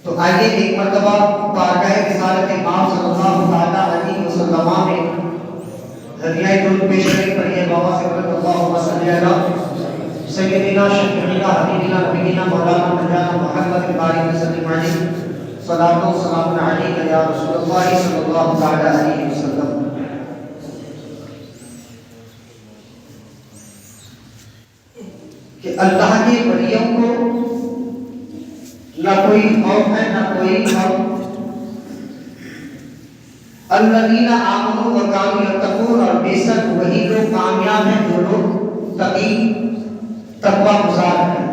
تو آئیے ایک مرتبہ بارگاہ رسالت امام صلی اللہ تعالیٰ علیہ وسلم میں ہدیہ درود پیش کریں پر یہ بابا سے قدر اللہم صلی علی سیدنا شفیعنا حبیبنا نبینا مولانا نجانا محمد بارک وسلم علیہ صلاۃ و سلام علیک یا رسول اللہ صلی اللہ تعالیٰ علیہ وسلم۔ کہ اللہ کے ولیوں کو نہ کوئی خوف ہے نہ کوئی غم۔ الذین آمنوا وکانوا یتقون، اور بے شک وہی لوگ کامیاب ہیں جو لوگ تقی تقوی گزار ہیں۔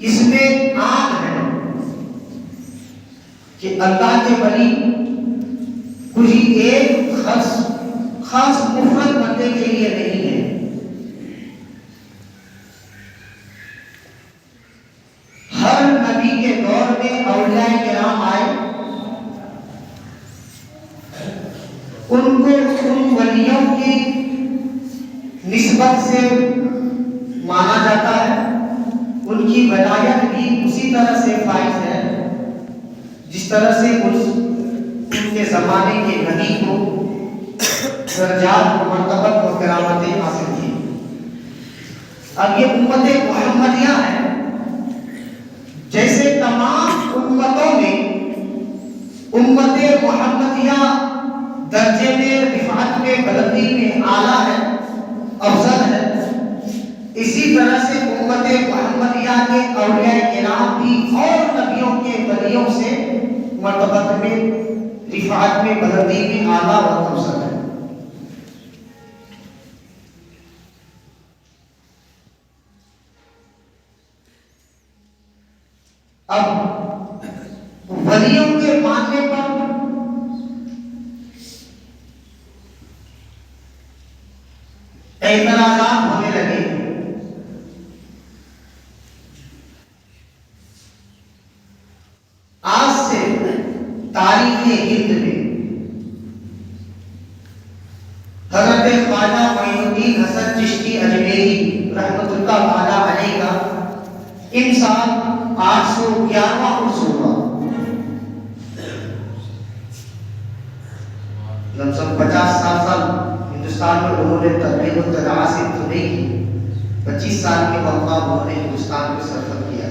اس میں آگ ہے کہ اللہ کے ولی کوئی ایک خاص مفرد بندے کے لیے نہیں ہے، ہر نبی کے دور میں اولیاء کرام آئے، ان کو ان ولیوں کی نسبت سے مانا جاتا ہے، ان کی ولایت بھی اسی طرح سے فائز ہے جس طرح سے ان کے زمانے کے نبی کو درجات و مرتبت و کرامتیں حاصل تھی۔ اب یہ امت محمدیہ ہے، جیسے تمام امتوں میں امت محمدیہ درجے میں رفعت میں بلندی میں اعلیٰ ہے، افضل ہے، اسی طرح سے امت محمدیہ کے اولیاء کرام بھی اور نبیوں کے ولیوں سے مرتبت میں رفعت میں بلندی میں اعلیٰ اور افضل ہے۔ اب ولیوں کے ماننے پر اعتراضات ہونے لگے۔ آج سے تاریخ ہند میں حضرت خواجہ معین الدین حسن چشتی اجمیری رحمۃ اللہ تعالی علیہ کا ان سال 811واں عرس ہوا۔ لم سم 50 سال ہندوستان میں انہوں نے تبلیغ و تدعیہ تو نہیں کی، 25 سال کے وقت انہوں نے ہندوستان میں سفر کیا۔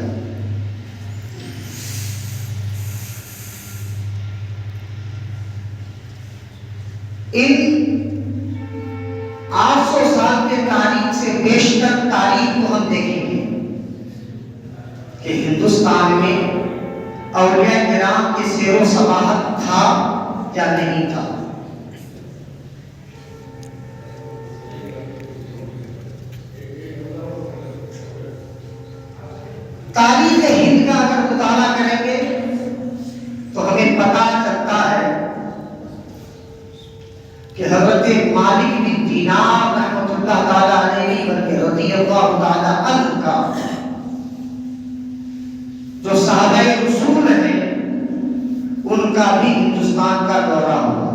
ان 800 سال کے تاریخ سے بیشتر تاریخ کو ہم دیکھیں گے کہ ہندوستان میں اولیاء کرام کے سیر و سباحت تھا یا نہیں تھا۔ تاریخ ہند کا اگر مطالعہ کریں گے تو ہمیں پتہ چلتا ہے کہ حضرت مالک بن دینار رحمۃ اللہ تعالی علیہ بلکہ رضی اللہ تعالی عنہ کا جو صحابہ رسول ہیں ان کا بھی ہندوستان کا دورہ ہوا۔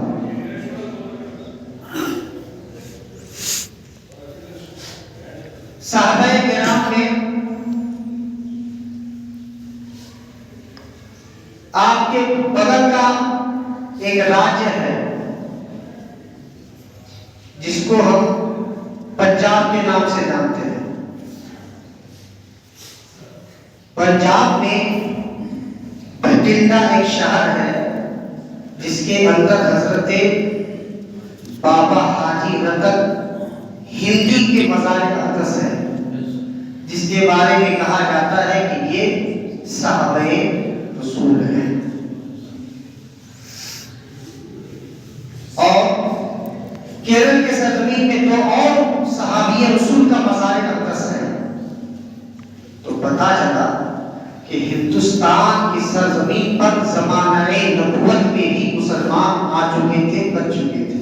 صحابہ کرام نے آپ کے بغل کا ایک راجیہ ہے جس کو ہم پنجاب کے نام سے جانتے ہیں۔ پنجاب میں بھٹنڈا ایک شہر ہے جس کے اندر حضرت بابا حاجی رتن ہندی کے مزار اقدس ہے، جس کے بارے میں کہا جاتا ہے کہ یہ صحابہ رسول ہیں۔ اور کیرل کے سرزمین میں دو اور صحابی رسول کا مزار اقدس ہے۔ تو پتہ چلا کہ ہندوستان کی سرزمین پر زمانہ نبوت میں بھی مسلمان آ چکے تھے، بچ چکے تھے۔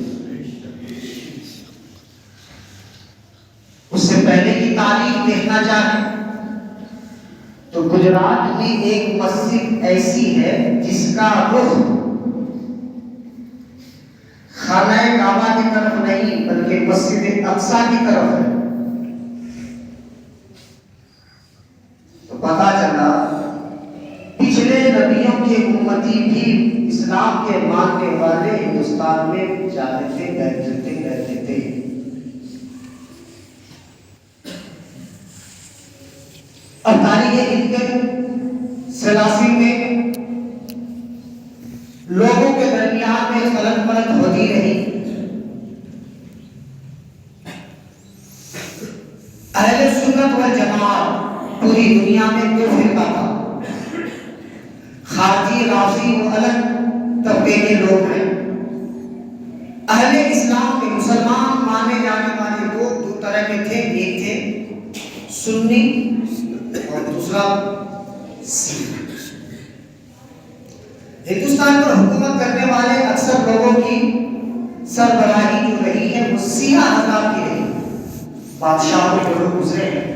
اس سے پہلے کی تاریخ دیکھنا چاہیں تو گجرات میں ایک مسجد ایسی ہے جس کا رخ خانہ کعبہ کی طرف نہیں بلکہ مسجد اقصی کی طرف ہے۔ پرتی بھی اسلام کے ماننے والے ہندوستان میں جاتے تھے، گئے تھے۔ اب تاریخ ہند کے سلاسل میں لوگوں کے درمیان میں خلط ملط ہوتی رہی۔ اہل سنت والجماعت پوری دنیا میں دو فرقہ تھا، خارجی رافضی و الگ طبقے کے لوگ ہیں۔ اہل اسلام کے مسلمان مانے جانے والے لوگ دو طرح کے تھے، ایک تھے سنی اور دوسرا سیکھ۔ ہندوستان پر حکومت کرنے والے اکثر لوگوں کی سربراہی جو رہی ہے وہ سیاہ حضرات کی رہی، بادشاہوں جو لوگ گزرے ہیں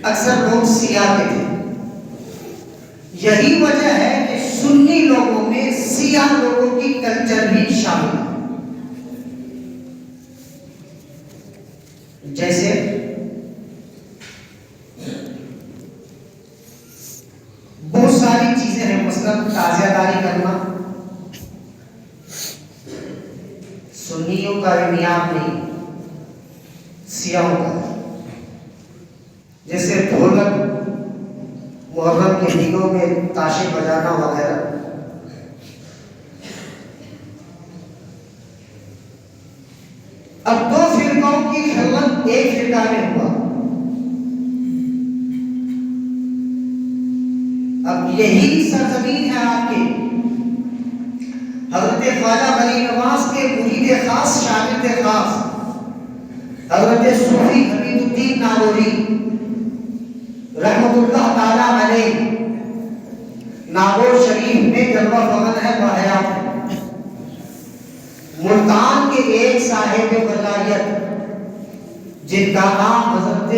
اکثر لوگ سیاہ کے تھے۔ یہی وجہ ہے کہ سنی لوگوں میں سیاہ لوگوں کی کلچر بھی شامل ہے۔ جیسے بہت ساری چیزیں ہیں، مثلا تازیہ داری کرنا سنیوں کا نظام نہیں، سیاہوں کا۔ جیسے ڈھولک محرم کے دنوں میں تاشے بجانا وغیرہ۔ اب دو فرقوں کی خلوت ایک فرقہ میں ہوا۔ اب یہی سرزمین ہے آپ کی، حضرت خواجہ غریب نواز کے مرید خاص، شاگرد خاص حضرت صوفی حمید الدین ناگوری رحمت اللہ تعالیٰ علیہ، ناگور شریف میں جلوہ فغن ہے، باحیات ہے۔ ملتان کے ایک صاحب ولایت جن کا نام حضرت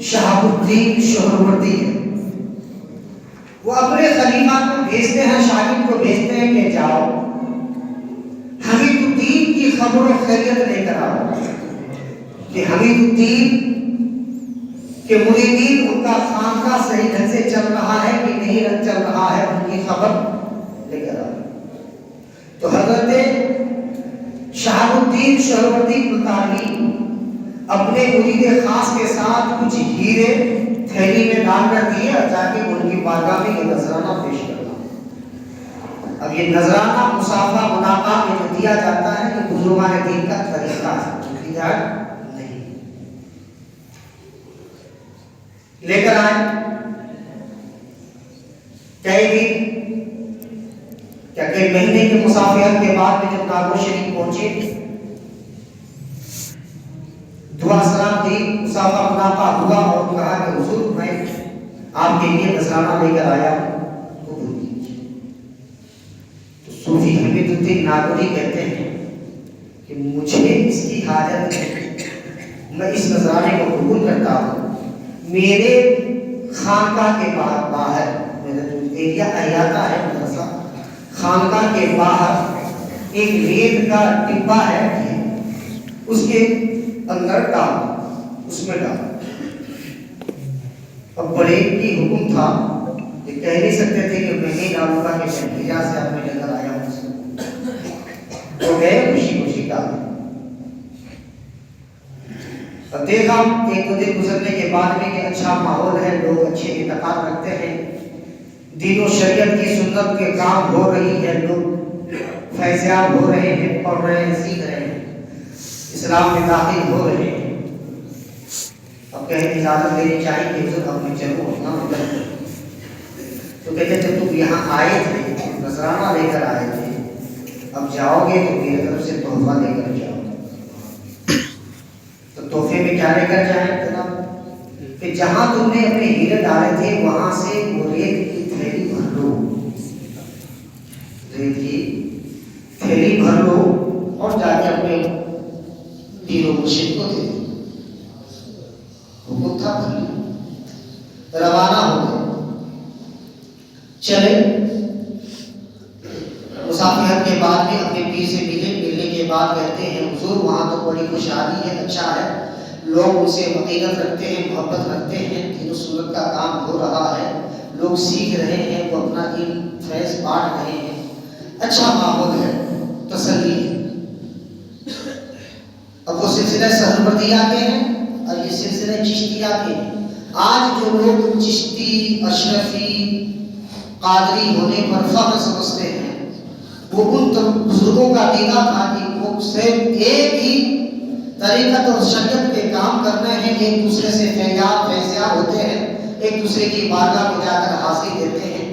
شہاب الدین سہروردی ہے، وہ اپنے خلیفہ کو بھیجتے ہیں، شاگرد کو بھیجتے ہیں کہ جاؤ حمید الدین کی خبر و خیریت لے کر آؤ کہ حمید الدین کہ مریدین ان کا خانقاہ صحیح ڈھنگ سے چل رہا ہے کہ نہیں چل رہا ہے، ان کی خبر لے کر آئے۔ تو حضرت شہاب الدین سہروردی ملتانی اپنے مرید خاص کے ساتھ کچھ ہیرے تھیلی میں ڈال کر دیے اور جا کے ان کی بارگاہ میں یہ نذرانہ پیش کرنا۔ اب یہ نذرانہ مسافہ مناقہ میں جو دیا جاتا ہے یہ بزرگان دین کا طریقہ ہے، لے کر آئے۔ کئی مہینے کے مسافرت کے بعد میں جب ناگور شریف پہنچے، دعا سلام دی، مسافہ مناقہ ہوا اور کہا کہ حضور میں آپ کے لیے نذرانہ لے کر آیا ہوں، قبول کیجیے۔ تو صوفی حمید الدین ناگوری کہتے ہیں کہ مجھے اس کی حاجت ہے، میں اس نذرانے کو قبول کرتا ہوں۔ میرے خانقاہ کے باہر میرا جو ایریا احاطہ ہے مدرسہ، خانقاہ کے باہر ایک ریت کا ڈبہ ہے، اس کے اندر ڈال، اس میں ڈال۔ اب بڑے کی حکم تھا کہ کہہ نہیں سکتے تھے کہ میں نہیں ڈالوں گا کہ میں بھیجا سے آپ میں لے کر آیا ہوں، تو گئے خوشی خوشی ڈال۔ اب دیکھا ایک دو دن گزرنے کے بعد میں کہ اچھا ماحول ہے، لوگ اچھے اعتقاد رکھتے ہیں، دین و شریعت کی سنت کے کام ہو رہی ہے، لوگ فیضیاب ہو رہے ہیں، پڑھ رہے ہیں، سیکھ رہے ہیں، اسلام میں داخل ہو رہے ہیں۔ اب کہیں اجازت دینی چاہیے کہ حضور اب میں چلوں اپنا مدد۔ تو کہتے جب تم یہاں آئے تھے، نذرانہ لے کر آئے تھے، اب جاؤ گے تو میری طرف سے تحفہ لے کر جاؤ۔ تو تحفے میں کیا لے کر جائیں جناب؟ کہ جہاں تم نے اپنے ہیرے ڈالے تھے وہاں سے وہ ریت کی تھیلی بھر لو، ریت کی تھیلی بھر لو اور جا کے اپنے پیر و مرشد کو دے دو۔ حکم تھا بھر لی، روانہ ہو گئے، چلے۔ مسافرت کے بعد میں اپنے پیر سے ملنے کے بعد کہتے ہیں حضور وہاں تو بڑی خوشحالی ہے، اچھا ہے، لوگ ان سے عقیدت رکھتے ہیں، محبت رکھتے ہیں، دین و سنت کا کام ہو رہا ہے، لوگ سیکھ رہے ہیں، وہ اپنا علم فیض بانٹ رہے ہیں، اچھا ماحول ہے، تسلی ہے۔ اب وہ سلسلہ سہروردیہ کے ہیں اور یہ سلسلہ چشتیہ کے ہیں۔ آج جو لوگ چشتی، اشرفی، قادری ہونے پر فخر سمجھتے ہیں، وہ ان بزرگوں کا عقیدہ تھا کہ وہ صرف ایک ہی طریقت اور شریعت کے کام کرنے ہیں، ایک دوسرے سے فیضیاب ہوتے ہیں، ایک دوسرے کی بارگاہ میں جا کر حاضری دیتے ہیں۔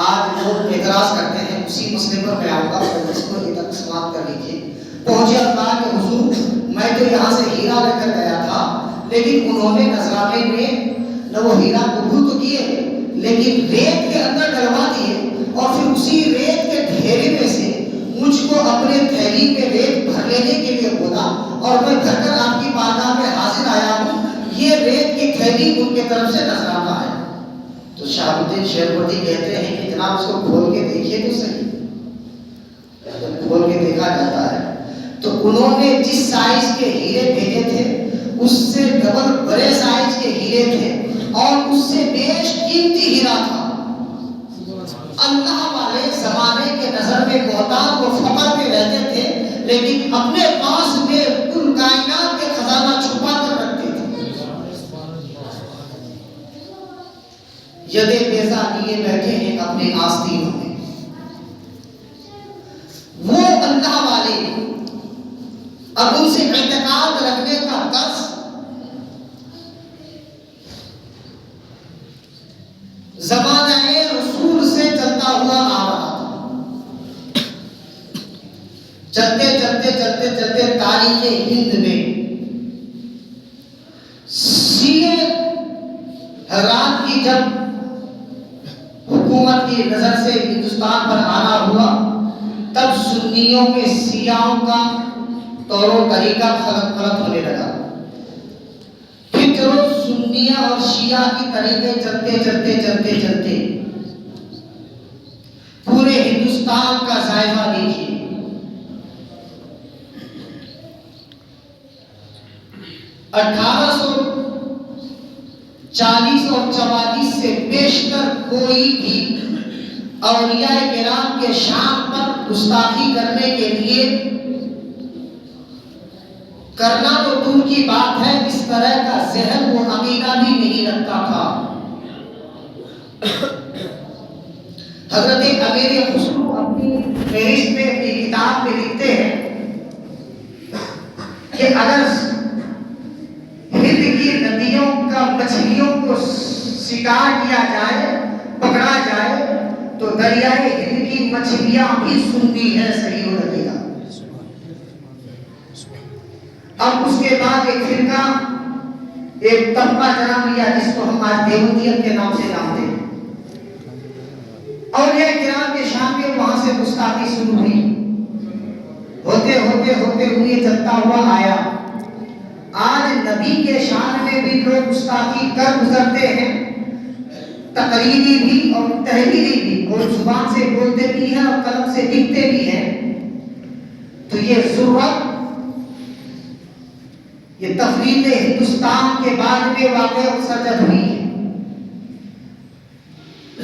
آج لوگ اعتراض کرتے ہیں، اسی مسئلے پر میں آؤں گا، اس کو ادھر سماعت کر لیجیے۔ پہنچے اللہ کے حضور، میں تو یہاں سے ہیرا لے کر گیا تھا، لیکن انہوں نے نذرانے میں نہ وہ ہیرا قبول تو کیے، لیکن ریت کے اندر ڈلوا دیے، اور پھر اسی ریت کے ڈھیرے میں سے مجھ کو اپنے تھیلی میں ریت بھر لینے کے لیے بولا، اور میں بھر کر آپ کی بارگاہ میں حاضر آیا ہوں۔ یہ ریت کی تھیلی ان کی طرف سے نذرانہ ہے۔ تو شہاب الدین شہروردی کہتے ہیں کہ جناب اس کو کھول کے دیکھیے تو صحیح۔ جب کھول کے دیکھا جاتا ہے تو انہوں نے جس سائز کے ہیرے بھیجے تھے اس سے ڈبل بڑے سائز کے ہیرے تھے، اور اس سے بیش قیمتی ہیرا تھا۔ اللہ والے زمانے کے نظر میں محتاج و فقر میں رہتے تھے، لیکن اپنے پاس میں کل کائنات کے خزانہ چھپا کر رکھتے تھے۔ یدے بیضا لیے بیٹھے ہیں اپنے آستینوں میں، وہ اللہ والے۔ اب ان سے اعتقاد رکھنے کا قرض زمانہ رسول سے چلتا ہوا آ رہا تھا۔ چلتے چلتے چلتے چلتے تاریخ ہند میں شیعہ حضرات کی جب حکومت کی نظر سے ہندوستان پر آنا ہوا، تب سنیوں میں شیعوں کا طور و طریقہ غلط ہونے لگا۔ پھر چلو سنیہ اور شیعہ کی طریقے چلتے چلتے چلتے چلتے پورے ہندوستان کا جائزہ لیجیے۔ 1840 اور 44 سے بیشتر کوئی بھی اولیاء کرام کے شان پر گستاخی کرنے کے لیے کرنا تو دور کی بات ہے، اس طرح کا ذہن وہ عقیدہ بھی نہیں رکھتا تھا۔ حضرت امیر خسرو اپنی فہرست میں اپنی کتاب میں لکھتے ہیں کہ اگر ہند کی ندیوں کا مچھلیوں کو شکار کیا جائے، پکڑا جائے، تو دریائے ہند کی مچھلیاں بھی سنی ہے، صحیح ہو لگے گا۔ اب اس کے بعد ایک فرقہ، ایک طبقہ جنم لیا جس کو ہم آج دیوبندیت کے نام سے جانتے ہیں۔ اولیاء کرام کے شان میں وہاں سے گستاخی شروع ہوئی، ہوتے ہوتے ہوتے ہوئے چلتا ہوا آیا۔ آج نبی کے شان میں بھی لوگ گستاخی کر گزرتے ہیں، تقریری بھی اور تحریری بھی، اور زبان سے بولتے بھی ہیں اور قلم سے لکھتے بھی ہیں۔ تو یہ ضرورت، یہ تفریق ہندوستان کے بعد میں واقع سرزد ہوئی ہے۔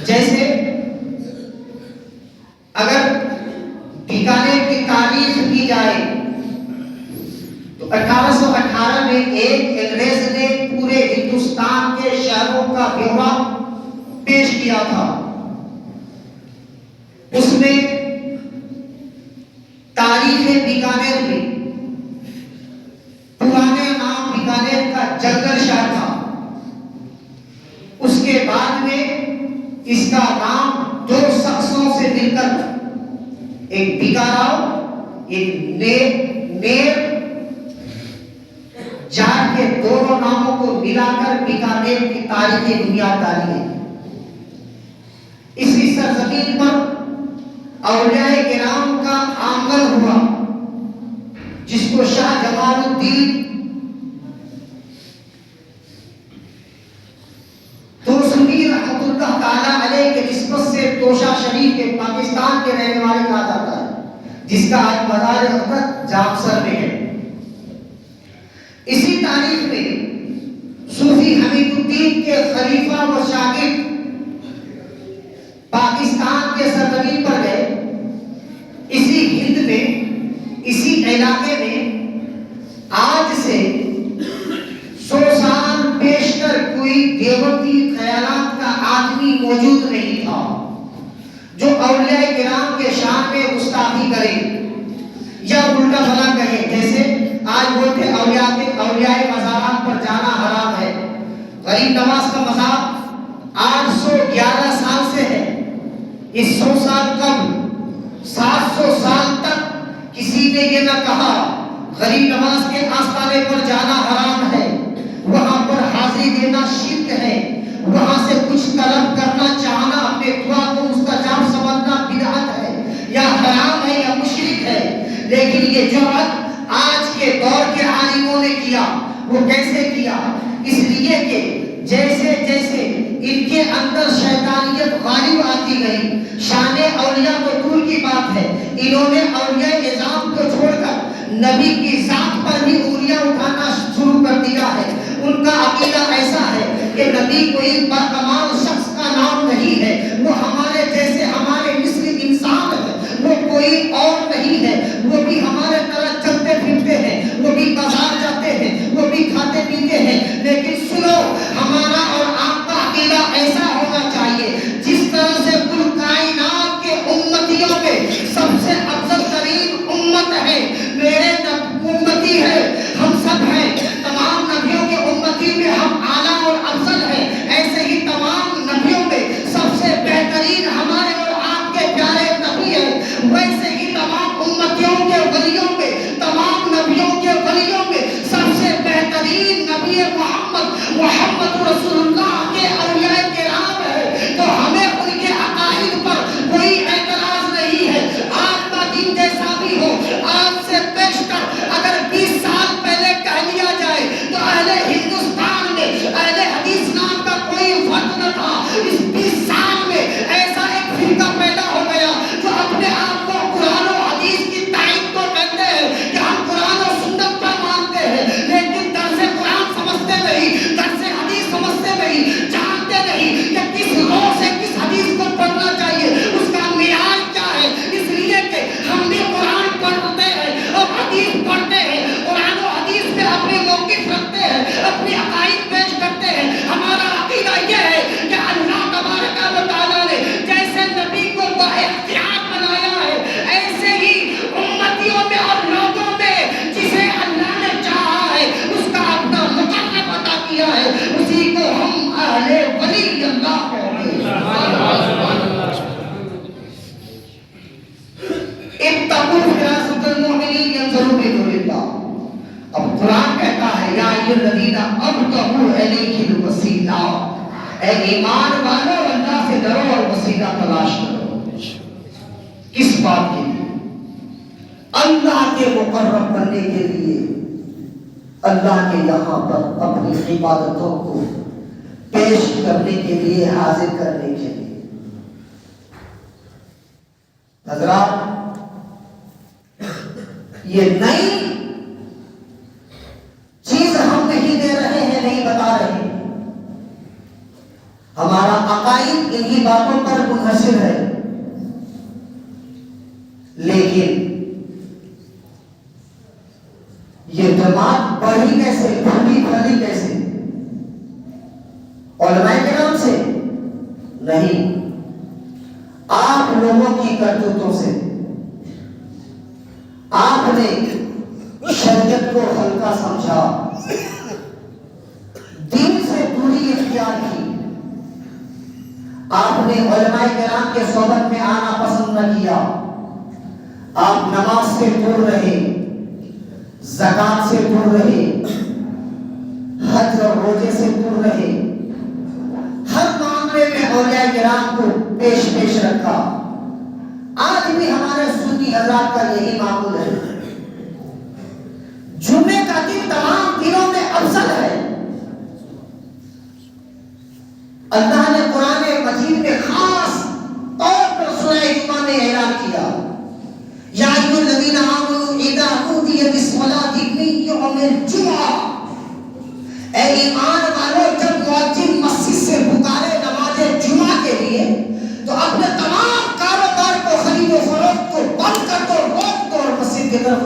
جیسے اگر بیکانیر کی تاریخ کی جائے تو 1818 میں ایک انگریز نے پورے ہندوستان کے شہروں کا بیورا پیش کیا تھا۔ اس میں تاریخ بیکانیر میں پرانے نام بیکانیر کا جنگل شہر تھا، اس کے بعد میں اس کا نام دو شخصوں سے مل کر، ایک بیکاراؤ ایک نیر جاٹ کے دونوں ناموں کو ملا کر بیکانیر کی تاریخی بنیاد ڈالی ہے۔ اسی سرزمین پر اولیاء کرام کا آنگن ہوا، جس کو شاہ جمال الدین توسنی رحمۃ اللہ تعالیٰ علیہ کے نسبت سے توشہ شریف کے پاکستان کے رہنے والے کہا جاتا ہے، جس کا آج مزار حضرت جامسر میں ہے۔ اسی تاریخ میں صوفی حمید الدین کے خلیفہ و شاگرد پاکستان کے سرزمین پر گئے، اسی ہند میں، اسی علاقے میں آج سے 100 سال بیشتر کوئی دیوبندی خیالات کا آدمی موجود نہیں تھا جو اولیاء کرام کے شان میں گستاخی کرے یا الٹا بھلا کہے. جیسے آج بولتے اولیاء مزارات پر جانا حرام ہے. غریب نواز کا مزار 811 سال سے ہے. اس 100 سال قبل 700 سال تک کسی نے یہ نہ کہا غریب نواز کے آستانے پر جانا حرام ہے، وہاں پر حاضری دینا شرک ہے، وہاں سے کچھ طلب کرنا چاہنا اپنے دعا کو مستجاب سمجھنا بدعت ہے یا حرام ہے یا مشرک ہے. لیکن یہ جرأت آج کے دور کے عالموں نے کیا. وہ کیسے کیا؟ اس لیے کہ جیسے جیسے ان کے اندر شیطانیت غالب آتی گئی، شان اولیاء تو دور کی بات ہے، انہوں نے اولیاء نظام کو چھوڑ کر نبی کی ذات پر بھی انگلیاں اٹھانا شروع کر دیا ہے. ان کا عقیدہ ایسا ہے کہ نبی کوئی باکمال شخص کا نام نہیں ہے، وہ ہمارے جیسے ہمارے مثل انسان ہے، وہ کوئی اور نہیں ہے، وہ بھی ہمارے طرح چلتے پھرتے ہیں، وہ بھی بازار جاتے ہیں، وہ بھی کھاتے پیتے ہیں. لیکن سنو، ہمارا اور آپ کا عقیدہ ایسا ہونا چاہیے جس طرح سے کل کائنات کے امتیوں میں سب سے افضل ترین امت ہے، میرے امتی ہے، ہم سب ہیں، تمام نبیوں کے امتی میں ہم اعلیٰ اور افضل ہیں، ایسے ہی تمام نبیوں میں سب سے بہترین ہمارے اور آپ کے پیارے نبی ہیں. ویسے ہی تمام امتیوں کے ولیوں میں، تمام نبیوں کے ولیوں میں سب سے بہترین نبی محمد رسول اللہ کے اولیاء کرام ہے. تو ہمیں ان کے عقائد پر کوئی اعتراض نہیں ہے. آپ کا دین جیسا بھی ہو، آپ سے بیشتر اگر 20 سال پہلے کہہ لیا جائے تو اہل ہندوستان میں اہل حدیث نام کا کوئی فرق نہ تھا. اس 20 سال میں ایسا ایک فرقہ پیدا ہو گیا جو اپنے آپ کو قرآن و حدیث کی تائید کو کہتے ہیں کہ ہم قرآن و سنت پر مانتے ہیں، لیکن درس قرآن سمجھتے نہیں، درس حدیث سمجھتے نہیں، جانتے نہیں کہ کس روح سے کس حدیث کو پڑھنا چاہیے، اس کا معیار کیا ہے. اس لیے کہ ہم بھی قرآن پڑھتے ہیں اور حدیث پڑھتے ہیں، قرآن و حدیث پہ اپنے موقف رکھتے ہیں، اپنی عقائد پیش کرتے ہیں. ہمارا عقیدہ یہ ہے کہ اللہ تبارک و تعالیٰ نے جیسے نبی کو بااختیار بنایا ہے، ایسے ہی امتیوں میں اور لوگوں میں جسے اللہ نے چاہا ہے اس کا اپنا مقرر عطا کیا ہے، اسی کو ہم اہل ولی اللہ کہتے ہیں. اتقوا فراست المؤمنین ینظروا بنور اللہ. اب قرآن کہتا ہے یا ایھا الذین ابتغوا الیہ الوسیلہ، اے ایمان والو اللہ سے ڈرو اور وسیلہ تلاش کرو. کس بات کے لیے؟ اللہ کے مقرب بننے کے لیے، اللہ کے یہاں پر اپنی عبادتوں کو پیش کرنے کے لیے، حاضر کرنے کے لیے. حضرات، یہ نئی چیز ہم نہیں دے رہے ہیں، نہیں بتا رہے ہیں. ہمارا عقائد انہی باتوں پر منحصر ہے. لیکن یہ جماعت بڑھی کیسے، پھلی کیسے؟ علماء کرام سے نہیں، آپ لوگوں کی کرتوتوں سے. آپ نے شریعت کو ہلکا سمجھا، دین سے دوری اختیار کی. آپ نے علماء کرام کے صحبت میں آنا پسند نہ کیا. آپ نماز سے دور رہے، زکات سے دور رہے، حج اور روزے سے دور رہے. ہر معاملے میں اولیاء کرام کو پیش رکھا. آج بھی ہمارے سنی حضرات کا یہی معمول ہے. جمعے کا دن تمام دنوں میں افضل ہے. اللہ نے قرآن مجید میں خاص طور پر سورہ جمعہ میں اعلان کیا یا ایھا الذین آمنوا اذا نودی للصلاۃ من یوم الجمعہ، اے ایمان والو جب مؤذن مسجد سے پکارے نماز جمعہ کے لیے تو اپنے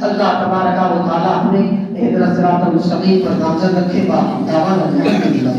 اللہ تبارک و تعالی ہمیں اہدنا الصراط المستقیم پر نامزد رکھے. باقی دعوانا الحمدللہ.